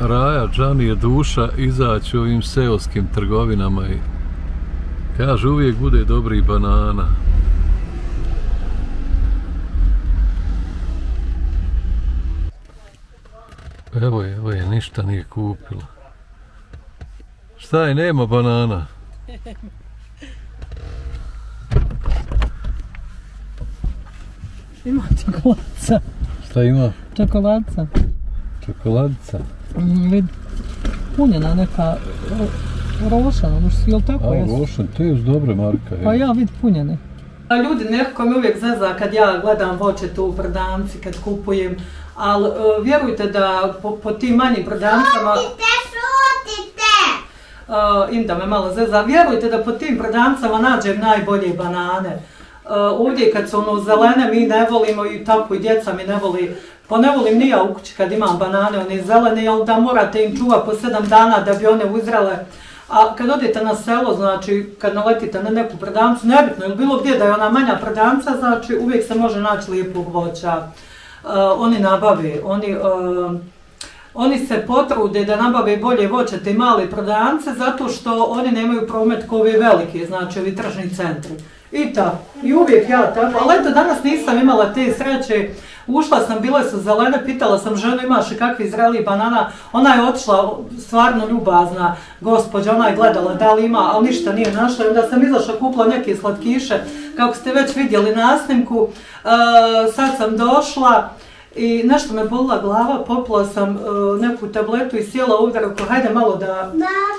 Raja Džani je duša izaći u ovim seoskim trgovinama i kaže uvijek bude dobrih banana. Evo je, ništa nije kupila. Šta je, nema banana? Ima čokoladca. Šta ima? Čokoladca. Čokoladca. Vidi, punjena neka rošana, jel tako jesu? Rošan, to je još dobra marka. Pa ja vidi punjene. Ljudi nekako mi uvijek zeza kad ja gledam voće tu u prodavnici, kad kupujem, ali vjerujte da po tim manjim prodavnicama... Inda me malo zeza, vjerujte da po tim prodavnicama nađem najbolje banane. Ovdje kad su ono zelene mi ne volimo i tako i djeca mi ne voli. Pa ne volim ni ja u kući kad imam banane, one zelene, jel da morate im čuvati po 7 dana da bi one uzrele. A kad odete na selo, znači kad naletite na neku prodavnicu, nebitno ili bilo gdje da je ona manja prodavnica, znači uvijek se može naći lijepog voća. Oni nabave, oni se potrude da nabave bolje voće te male prodavnice zato što oni nemaju promet kao ove velike, znači ovi tržni centri. I tako, i uvijek ja tako, ali eto danas nisam imala te sreće, ušla sam, bile su zelene, pitala sam ženu imaš li kakvi zrelih banana, ona je otišla stvarno ljubazna gospođa, ona je gledala da li ima, ali ništa nije našla, onda sam izašla kupila neke slatkiše, kako ste već vidjeli na snimku, sad sam došla i nešto me bolila glava, popila sam neku tabletu i sjela ovdje, rekao hajde malo da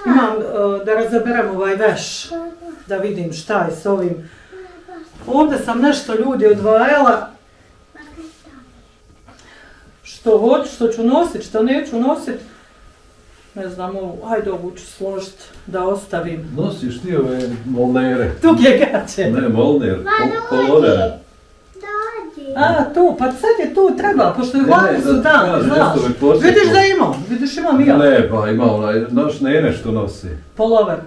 imam, da razaberem ovaj veš, da vidim šta je s ovim. Ovdje sam nešto ljudi odvajala, što hoću, što ću nositi, što neću nositi. Ne znam, hajde ovu ću složiti, da ostavim. Nosiš ti ove molnere? Duge gaće. Ne, molner, polonera. A, tu, pa sad je tu treba, pošto je hladni su dan, znaš. Vidiš da imam, vidiš imam i ja. Ne, pa ima onaj, naš nene što nosi. Polover.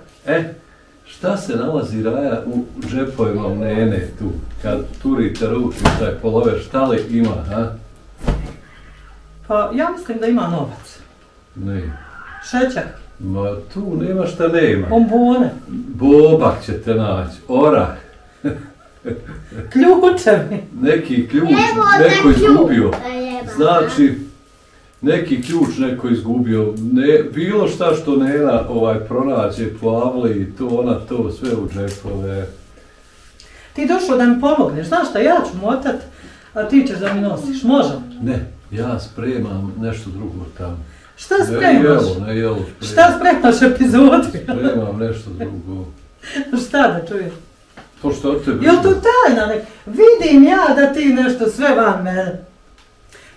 Šta se nalazi Raja u džepovima nene tu, kad turite ruku i taj polover, šta li ima, ha? Pa ja mislim da ima novac. Ne. Šećer. Ma tu nema šta nema. Bombone. Bobak ćete naći, orah. Ključevi. Neki ključ, neko izgubio. Znači, neki ključ neko izgubio. Bilo šta što Nena pronađe, plavli i to, ona to, sve u džepove. Ti došao da mi pomogneš, znaš šta, ja ću motat, a ti ćeš da mi nosiš, možem? Ne, ja spremam nešto drugo tamo. Šta spremaš? Ne jelo, šta spremaš epizodu? Spremam nešto drugo. Šta da čuješ? To što od tebe... Jel to tajna nek? Vidim ja da ti nešto sve van mene.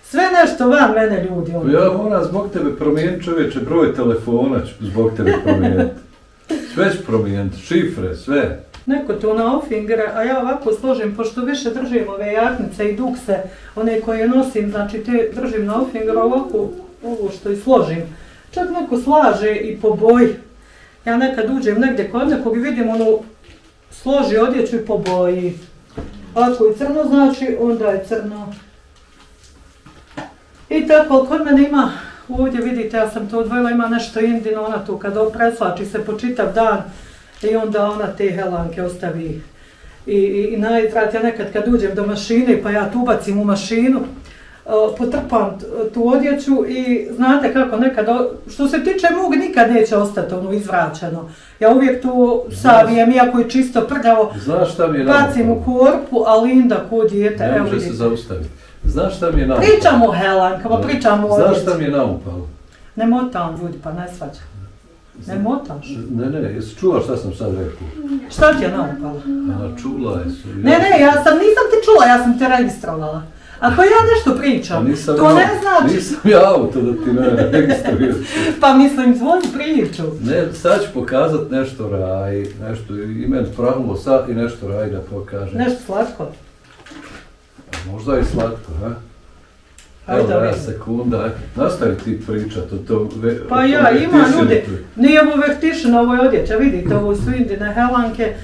Sve nešto van mene ljudi. Ja moram zbog tebe promijeniti čovječe, broj telefona ću zbog tebe promijeniti. Sve ću promijeniti, šifre, sve. Neko tu na ofingere, a ja ovako složim, pošto više držim ove jaknice i dukse, one koje nosim, znači te držim na ofingere ovako, ovo što i složim. Čak neko slaže i po boji. Ja nekad uđem negdje kod nekog i vidim ono, složi odjeću i po boji. Ako je crno znači, onda je crno. I tako, kod mene ima, ovdje vidite, ja sam to odvojila, ima nešto indino, ona tu kad preslači se po čitav dan i onda ona te helanke ostavi. I najtrat ja nekad kad uđem do mašine pa ja tu ubacim u mašinu, potrpam tu odjeću i znate kako nekad, što se tiče mog nikad neće ostati ono izvraćeno. Ja uvijek tu savijem, iako je čisto prljavo, bacim u korpu, a Linda ko dijete. Ne može se zaustaviti. Znaš šta mi je naupalo? Pričamo o helankama, pričamo o odjeću. Znaš šta mi je naupalo? Ne motam ljudi, pa ne svađam. Ne motaš? Ne, jesi čula šta sam sad rekao? Šta ti je naupalo? Čula je se. Ne, nisam te čula, ja sam te registrovala. Ako ja nešto pričam, to ne znači... Nisam ja auto da ti ne registrujem. Pa mislim, tvoju priču. Ne, sad ću pokazat nešto Raj, nešto imen pravilo sad i nešto Raj da pokažem. Nešto slatko. Možda i slatko, ha? Evo, sekunda, nastavi ti pričat o to. Pa ja, ima ljudi, nije ovo vehtišina, ovo je odjeća, vidite, ovo su indine helanke.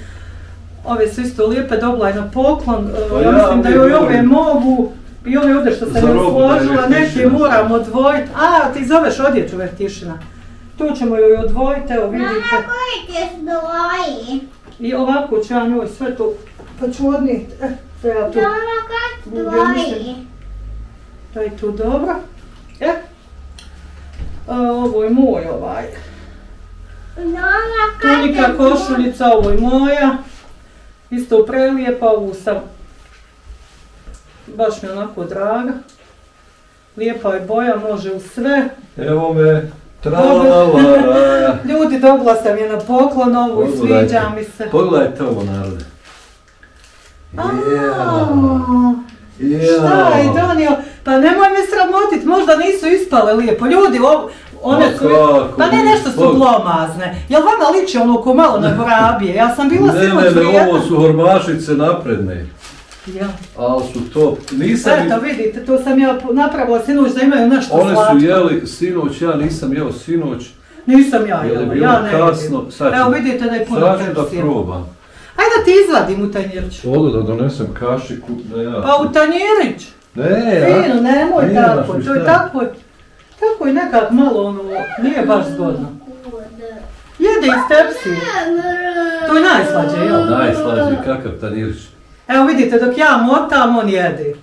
Ove su isto lijepe, dobila je na poklon, ja mislim da joj ove mogu. I ove ovdje što sam joj složila, neke moram odvojiti. A, ti zoveš odjeću Vertišina. Tu ćemo joj odvojiti, evo vidite. Mama, koji ti zdvoji? I ovako ću ja njoj sve to, pa ću odnijeti. Mama, koji ti zdvoji? To je tu dobro. Ovo je moj ovaj. Tunika, košuljica, ovo je moja. Isto prelijepa, ovu sam. Baš mi onako draga. Lijepa je boja, može u sve. Evo me, tralalaraja. Ljudi, dobila sam je na poklon ovu i sviđa mi se. Pogledajte ovo, narode. Šta je donio? Pa nemoj me sramotit, možda nisu ispale lijepo. Ljudi, one su... Pa ne, nešto su glomazne. Jel vama liči ono ko malo na gorabije? Ja sam bila sinoć vrijedna. Ne, ovo su hormašice napredne. Ja. Ali su to... Eto vidite, to sam ja napravila sinoć da imaju nešto slatko. One su jeli sinoć, ja nisam jeo sinoć. Nisam ja jela, ja ne kasno. jedim. Evo vidite da je puno tepsija. Sad ću da probam. Ajde da ti izvadim u tanjirić. Odu da donesem kašiku. Pa u tanjirić? Ne, ja. Fino, nemoj tako, to je tako je nekak malo ono, nije baš zgodno. Jede iz tepsije. To je najslađe, jel? Najslađe, kakav tanjirić. Evo vidite, dok ja motam, on jede.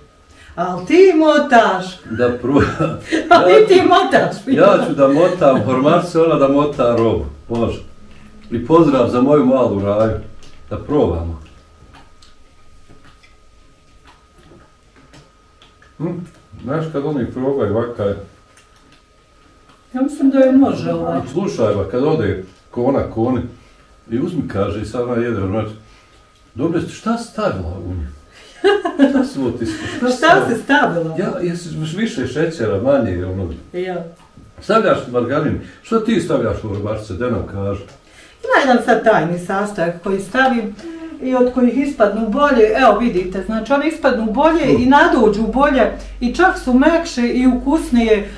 Ali ti motaš. Da probam. Ali ti motaš. Ja ću da motam hormašice, ona da mota robu. Može. I pozdrav za moju malu Raju. Da probamo. Znaš kad oni probaju ovakav... Ja mislim da je može ovaj. Slušaj, kad ode koni i uzmi, kaže, i sad ona jede hormašice. Dobro, šta si stavila u nju? Šta si stavila? Ja, jesi više šećera, manje ono. Ja. Stavljaš margarin, što ti stavljaš u hormašice, da nam kaže? Ima jedan sad tajni sastojak koji stavim i od kojih ispadnu bolje, evo vidite, znači one ispadnu bolje i nadođu bolje i čak su mekše i ukusnije,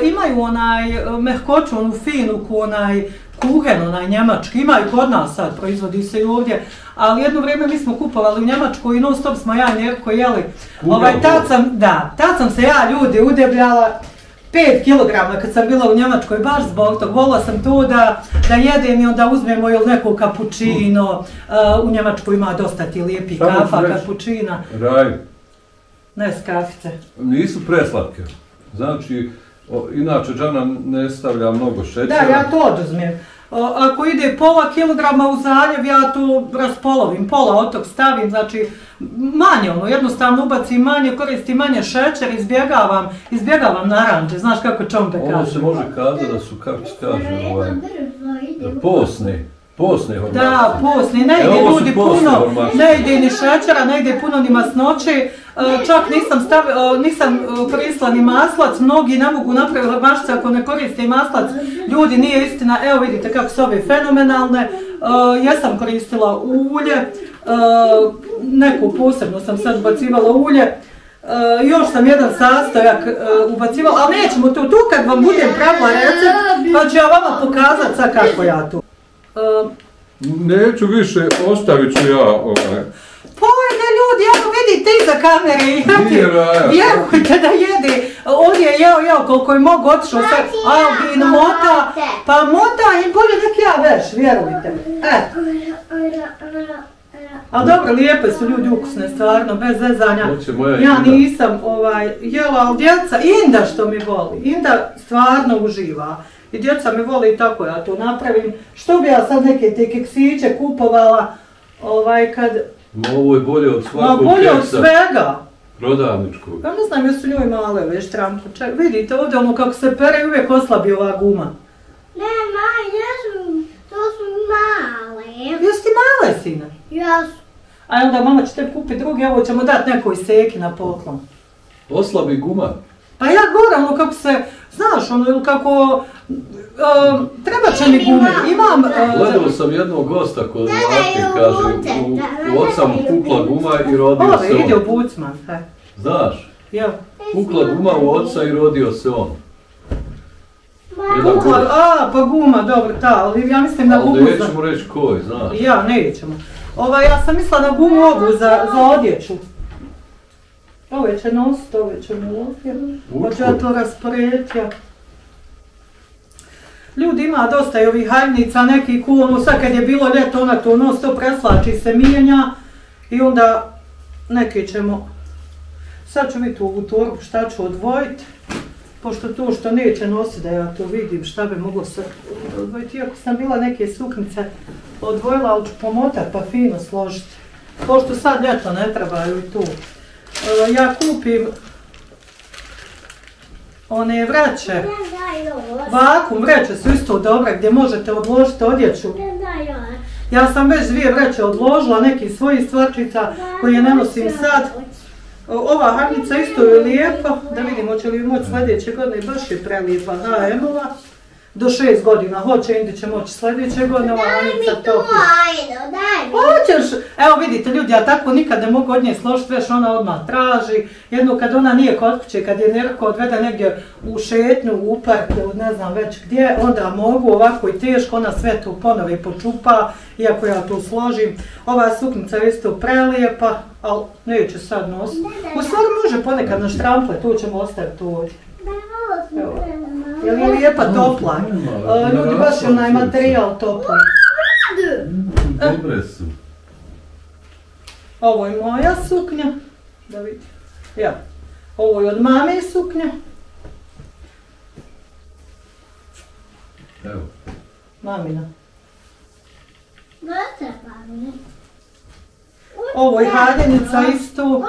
imaju onaj mehkoću, onu finu, onaj kuhen, onaj njemački, imaju kod nas sad, proizvodi se i ovdje, ali jedno vrijeme mi smo kupovali u Njemačku i non stop smo ja i Nerko jeli. Tad sam se ja ljudi udebljala 5 kilograma kad sam bila u Njemačkoj, baš zbog tog, volila sam to da jedem i onda uzmemo ili neko kapućino, u Njemačkoj ima dosta ti lijepi kafa, kapućina. Raj. Ne s kafice. Nisu preslatke, znači, inače Džana ne stavlja mnogo šećera. Da, ja to oduzmem. Ako ide pola kilograma u zaljev, ja to raspolovim, pola od tog stavim, znači manje ono, jednostavno ubacim manje, koristim manje šećer, izbjegavam naranđe, znaš kako čombe kaže. Ovo se može kazati da su, kako se kaže, posne hormašice. Da, posne, ne ide ljudi puno, ne ide ni šećera, ne ide puno ni masnoće, čak nisam koristila ni maslac, mnogi ne mogu napraviti hormašice ako ne koriste i maslac, ljudi nije istina, evo vidite kako su ove fenomenalne, jesam koristila ulje, neku posebno sam sad ubacivala ulje, još sam jedan sastojak ubacivala, ali nećemo tu kad vam budem pravila recept, pa ću ja vama pokazati sad kako ja to. Neću više, ostavit ću ja ovaj. Pojde ljudi, evo vidite iza kamere, vjerujte da jede, on je jeo koliko je mogu otišao sad, Albin mota, pa mota im bolje nek ja veš, vjerujte mi, Ali dobro, lijepe su ljudi, ukusne, stvarno, bez zezanja. Ja nisam jela, ali djeca, Inda što mi voli, Inda stvarno uživa. I djeca me voli i tako ja to napravim. Što bi ja sad neke te keksiće kupovala, kad... Ovo je bolje od svakog keksa. Bolje od svega. Prodavničkog. Ja ne znam, jesu njoj male ove štrampe. Vidite ovdje ono kako se pere i uvijek oslabi ova guma. Ne, to su male. Jesu ti male, sine? Jesu. A onda mama će te kupiti drugi, evo ćemo dati nekoj seki na poklon. Oslabi guma? Pa ja govorim ono kako se, znaš ono kako, treba će mi gume, imam... Gledao sam jednog gosta kod Marti, kaže, u oca mu pukla guma i rodio se on. Ove, ide u Bucman, hej. Znaš? Ja. Pukla guma u oca i rodio se on. Pa guma, dobro, ali ja mislim na gumu... Ali nećemo reći koji, znaš? Ja, nećemo. Ja sam mislila na gumu ovu za odjeću. Ove će nositi, ove ćemo ovdje. Hoću ja to rasporediti. Ljudi ima dosta i ovih haljnica, neki kulno, sad kad je bilo ljeto, ona to nos, to preslači se mijenja i onda neki ćemo, sad ću vidjeti ovu torbu šta ću odvojiti, pošto to što neće nositi da ja to vidim šta bi moglo se odvojiti, iako sam bila neke suknice odvojila, ali ću pomotati pa fino složiti, pošto sad ljeto ne trebaju i tu. Ja kupim one vreće, vakuum vreće su isto dobre gdje možete odložiti odjeću. Ja sam već 2 vreće odložila, neki svojih stvarčica koje ne nosim sad. Ova haljnica isto je lijepa, da vidimo hoće li moći sljedeće godine, baš je prelijepa HM-ova. Do 6 godina hoće, Indi će moći sljedeće godine, ova haljnica to. Hoćeš, evo vidite ljudi, ja tako nikad ne mogu od nje složiti, već ona odmah traži. Jedno kad ona nije kod kuće, kad je nekako odvede negdje u šetnju, u park ili ne znam već gdje, onda mogu ovako i teško, ona sve tu ponovi počupa, iako ja tu složim. Ova suknica je isto prelijepa, ali neće sad nositi. U stvari može ponekad na štrample, tu ćemo ostaviti tu ovdje. Je li lijepa topla? Ljudi, baš je onaj materijal topla. Dobre su. Ovo je moja suknja. Da vidite. Ja. Ovo je od mame suknja. Evo. Mamina. Ovo je haljenica isto.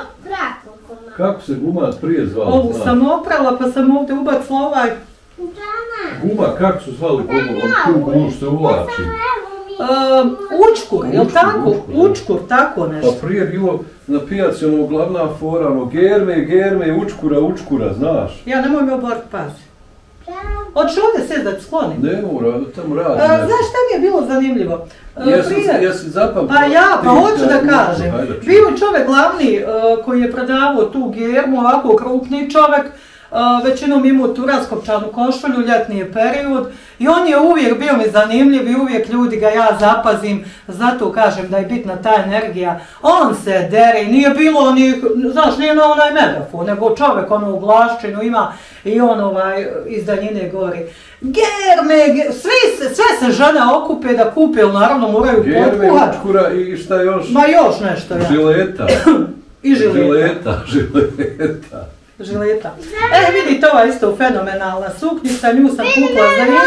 Kako se guma prije zvala? Ovu sam oprala pa sam ovdje ubacila ovaj. Guma, kako su zvali gumu? On tu gumu što uvlači. Učkur, jel tako? Učkur, tako nešto. Pa prije bilo na pijaci ono glavna fora, ono germe, učkura, znaš? Ja nemoj me oboriti pazi. Hoćeš ovdje sjeti da ti sklonim? Ne mora, tamo radi. Znaš šta mi je bilo zanimljivo? Jesi zapamtila? Pa ja, pa hoću da kažem. Bio čovjek glavni koji je prodavao tu germu, ovako krupni čovjek, većinom imao tu raskopčanu košulju, ljetni je period i on je uvijek bio mi zanimljiv i uvijek ljudi ga ja zapazim, zato kažem da je bitna ta energija. On se dere i nije bilo onih, znaš, nije na onaj megafon, nego čovjek ono u glaščinu ima i on iz daljine govori germe, sve se žene okupe da kupe, ali naravno moraju potkuhati. Germe, učkura i šta još? Ma još nešto, ja. Žileta. I žileta. Žileta. Vidite, ova isto fenomenalna suknjica, nju sam kupila za jednu.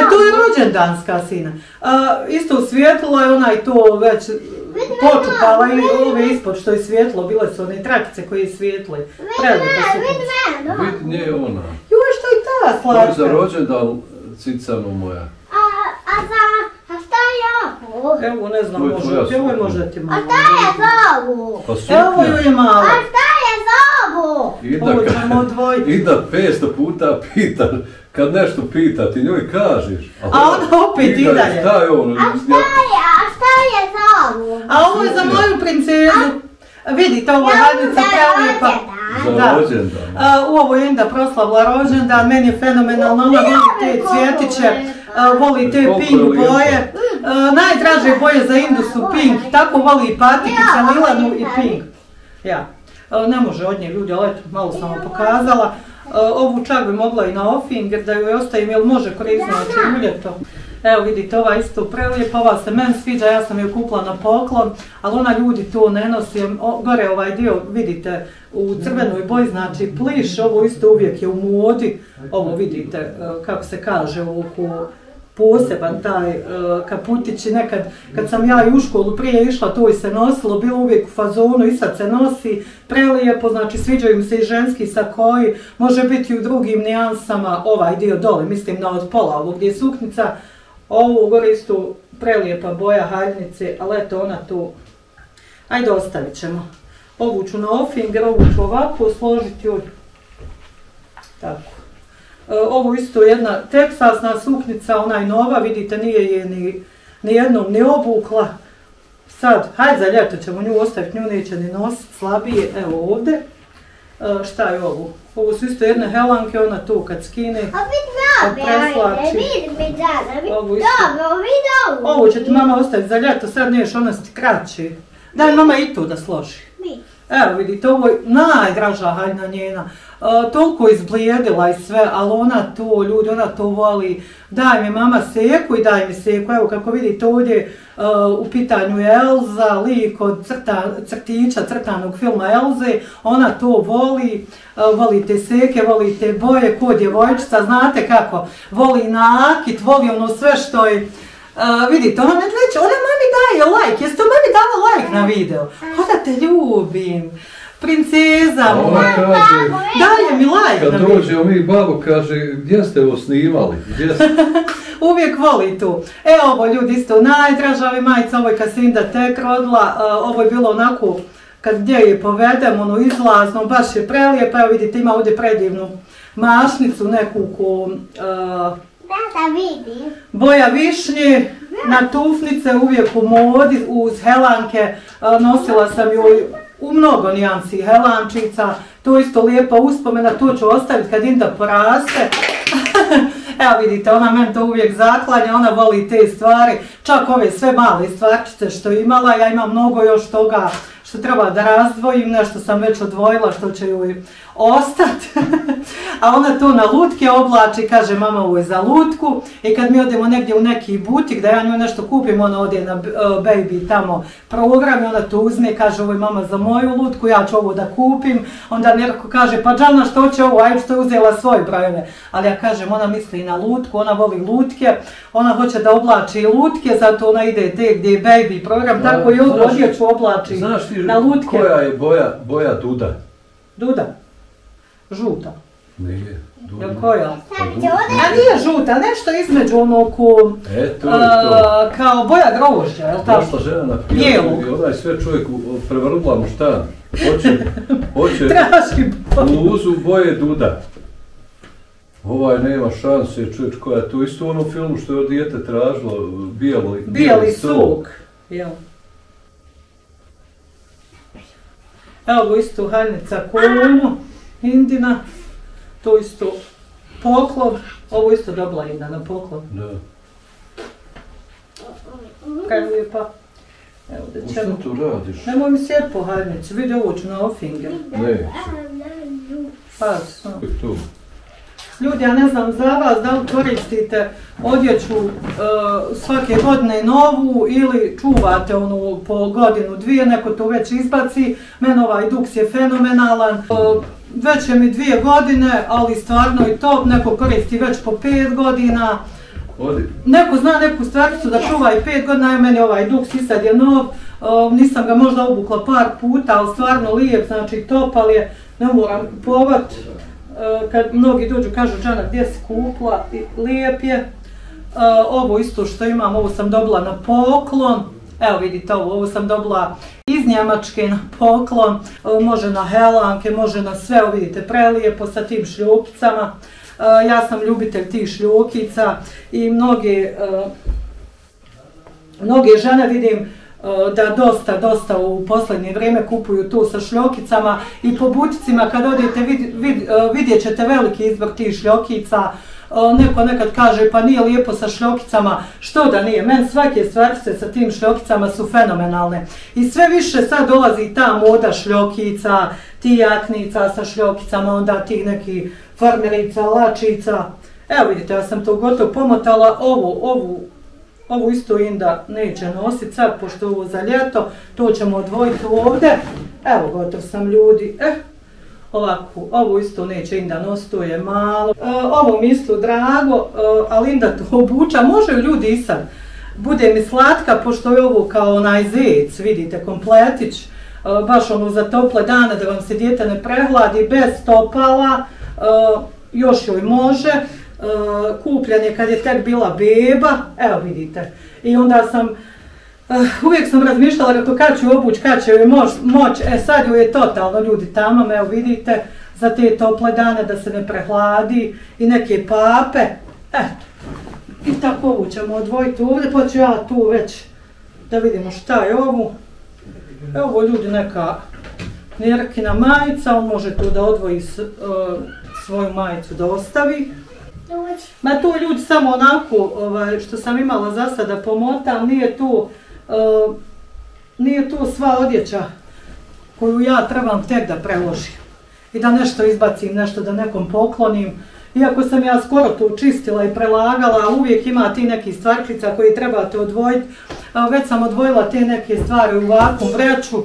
To je rođendanska sina. Isto svjetlo je onaj to već počupala i ove ispod što je svjetlo, bile su one trakice koje je svjetli. Prelijepa suknjica. Vidi, nije ona. Joj, što je ta slatka? To je za rođendan cicanu moja. A šta je ovo? Evo, ne znam, možda ti malo. A šta je za ovo? Pa suknja. Evo ju je malo. A šta je za ovo? Ida 500 puta pita, kad nešto pita ti njoj kažeš. A onda opet i dalje. Šta je ono? A šta je za ovo? A ovo je za moju princezu. Vidite, ovo je haljnica prelijepa. Za rođendan. Ovo je Inda proslavila rođendan, meni je fenomenalno, ona voli te cvjetiće, voli te pink boje. Najdraže boje za Indu su pink, tako voli i patikice, lilanu i pink. Ja. Ne može od nje ljudi, ali eto, malo sam vam pokazala. Ovu čak bi mogla i na ofinger da joj ostavim, jer može koristiti znači uljeto. Evo vidite, ova isto prelijepa, ova se meni sviđa, ja sam joj kupila na poklon, ali ona ljudi to ne nosi, gore ovaj dio vidite u crvenoj boji, znači pliš, ovo isto uvijek je u modi, ovo vidite kako se kaže, ovo poseban taj kaputić i nekad kad sam ja i u školu prije išla to i se nosilo, bilo uvijek u fazonu i sad se nosi, prelijepo, znači sviđaju mi se i ženski sakoji, može biti i u drugim nijansama, ovaj dio dole, mislim na od pola ovo gdje je suknica, ovo gore isto prelijepa boja haljnice, ali eto ona tu, ajde ostavit ćemo. Ovu ću na ofinger, ovu ću ovako složiti ovdje, tako. Ovo isto jedna teksasna suknica, onaj nova, vidite nije je ni jednom ni obukla. Sad, hajde za ljeto ćemo nju ostaviti, nju neće ni nositi slabije, evo ovdje. Šta je ovo? Ovo su isto jedne helanke, ona tu kad skine, kad preslači. Ovo će ti mama ostaviti za ljeto, sad niješ ona sti kraći. Daj mama i tu da složi. Evo vidite, ovo je najdraža haljina njena. Toliko izblijedila i sve, ali ona to, ljudi, ona to voli. Daj mi mama seku i daj mi seku. Evo kako vidite ovdje u pitanju je Elza, lik od crtića, crtanog filma Elze. Ona to voli, voli te seke, voli te boje, ko djevojčica, znate kako. Voli nakit, voli ono sve što je... vidite, ona mami daje like, jeste mami dala like na video? Da te ljubim, princeza moja, daje mi like na video. Kad dođemo mi babo kaže, gdje ste ovo snimali? Uvijek voli tu. Ovo ljudi isto najdražavi majica, ovo je kad se Inda tek rodila, ovo je bilo onako, kad gdje je povedem, ono izlazno, baš je prelijepa, evo vidite ima ovdje predivnu mašnicu, neku ko... boja višnje, na tufnice, uvijek u modi, uz helanke, nosila sam joj u mnogo nijansi helančica, to isto lijepa uspomena, to ću ostaviti kad Inda poraste. Evo vidite, ona meni to uvijek zaklanja, ona voli te stvari, čak ove sve male stvarčice što imala, ja imam mnogo još toga što treba da razdvojim, nešto sam već odvojila što će joj ostati. A ona to na lutke oblači, kaže mama ovo je za lutku i kad mi odemo negdje u neki butik da ja njoj nešto kupim, ona ode na baby tamo program i ona to uzme, kaže ovo je mama za moju lutku, ja ću ovo da kupim, onda neko kaže pa Džana što će ovo, ajde što je uzela svoje brojeve, ali ja kažem ona misli na lutku, ona voli lutke, ona hoće da oblači lutke, zato ona ide te gdje je baby program, tako i ovu odjeću oblači na lutke. Znaš ti koja je boja duda? Duda? Žuta. Nije, duda. Koja? A nije žuta, nešto između ono ko... To je to. Kao boja grožđa, je li tako? Došla žena na pijacu i onaj sve čovjek prevrnula mu štan. Hoće bluzu boje duda. Ovaj nema šanse, čovječ koja je to isto u onom filmu što je od dijete tražilo, bijeli suk. Evo ovo isto haljnica Kolunu, Indina, to isto poklon, ovo isto dobila Inda na poklon. Da. Kaj lijepa. Evo da ćemo. Što tu radiš? Nemoj mi sjeti po haljnici, vidi ovo ću na ofinger. Ne. Pas, no. Kako je to? Ljudi, ja ne znam za vas da li koristite odjeću svake godine novu ili čuvate onu po godinu, dvije, neko to već izbaci. Meni ovaj duks je fenomenalan. Već je mi 2 godine, ali stvarno i top, neko koristi već po 5 godina. Neko zna neku stvarnicu da čuva i 5 godina, a meni ovaj duks i sad je nov. Nisam ga možda obukla par puta, ali stvarno lijep, znači top, ali je, ne moram kupovati. Kad mnogi dođu kažu Džana gdje si kupila, lijep je. Ovo isto što imam, ovo sam dobila na poklon. Evo vidite ovo sam dobila iz Njemačke na poklon. Može na helanke, može na sve, ovo vidite prelijepo sa tim šljokicama. Ja sam ljubitelj tih šljokica i mnoge žene vidim da dosta u posljednje vrijeme kupuju tu sa šljokicama i po buticima kad odete vidjet ćete veliki izbor tih šljokica. Neko nekad kaže pa nije lijepo sa šljokicama, što da nije, meni svake stvarčice sa tim šljokicama su fenomenalne. I sve više sad dolazi ta moda šljokica, ti jaknica sa šljokicama, onda tih neki farmerica, lačica. Evo vidite, ja sam to gotovo pomotala, ovu isto Inda neće nositi sad, pošto ovo za ljeto, to ćemo odvojiti ovdje. Evo gotov sam ljudi. Ovako, ovo isto neće Inda nositi, to je malo. Ovo mi isto drago, ali Inda to obuča, može ljudi i sad. Bude mi slatka, pošto je ovo kao onaj zec, vidite, kompletić, baš ono za tople dane da vam se dijete ne prehladi, bez stopala, još joj može. Kupljen je kad je tek bila beba, evo vidite. I onda sam, uvijek sam razmišljala kako kad ću obući, kad će joj moć, sad joj je totalno ljudi tamo, evo vidite, za te tople dane da se ne prehladi i neke pape, eto. I tako ovu ćemo odvojiti ovdje, pa ću ja tu već da vidimo šta je ovo. Evo ljudi neka Njerkina majica, on može tu da odvoji svoju majicu da ostavi. Ma tu ljudi samo onako što sam imala za sada pomotam, nije tu sva odjeća koju ja trebam tek da preložim. I da nešto izbacim, nešto da nekom poklonim. Iako sam ja skoro to čistila i prelagala, uvijek ima ti nekih stvarčica koje trebate odvojiti. Već sam odvojila te neke stvari u ovakvom vreću.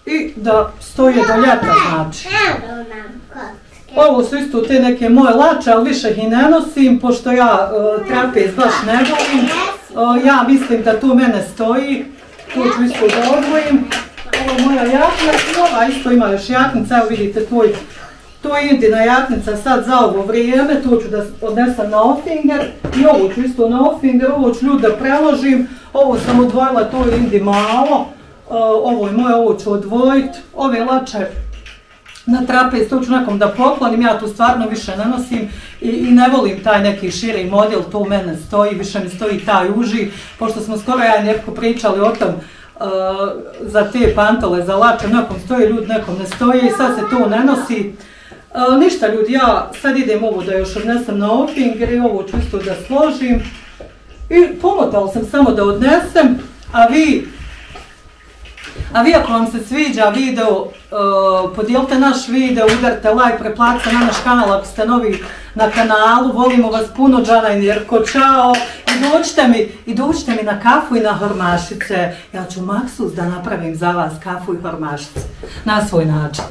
I da stoje do ljeta, znači. Ovo su isto te neke moje lače, ali više ih i ne nosim, pošto ja trapez baš ne volim. Ja mislim da tu mene stoji. Tu ću isto da odvojim. Ovo je moja jakna i ova isto ima još jaknica. Evo vidite, to je Indina jaknica sad za ovo vrijeme. Tu ću da odnesem na ofinger. I ovo ću isto na ofinger, ovo ću ljud da preložim. Ovo sam odvojila, to je Indi malo. Ovo je moje, ovo ću odvojiti. Ove lače na trapez, to ću nekom da poklonim, ja tu stvarno više ne nosim i ne volim taj neki širi model, to u mene stoji, više mi stoji taj uži, pošto smo skoro ja i Nepko pričali o tom za te pantole, za lače, nekom stoji ljud, nekom ne stoji i sad se to ne nosi. Ništa ljudi, ja sad idem ovo da još odnesem na ofinger i ovo ću isto da složim i pomotala sam samo da odnesem, a vi ako vam se sviđa video, podijelite naš video, udarite like, preplatite na naš kanal ako ste novi na kanalu, volimo vas puno, Džana i Njerko, čao, i dođite mi na kafu i na hormašice, ja ću maksus da napravim za vas kafu i hormašice, na svoj način.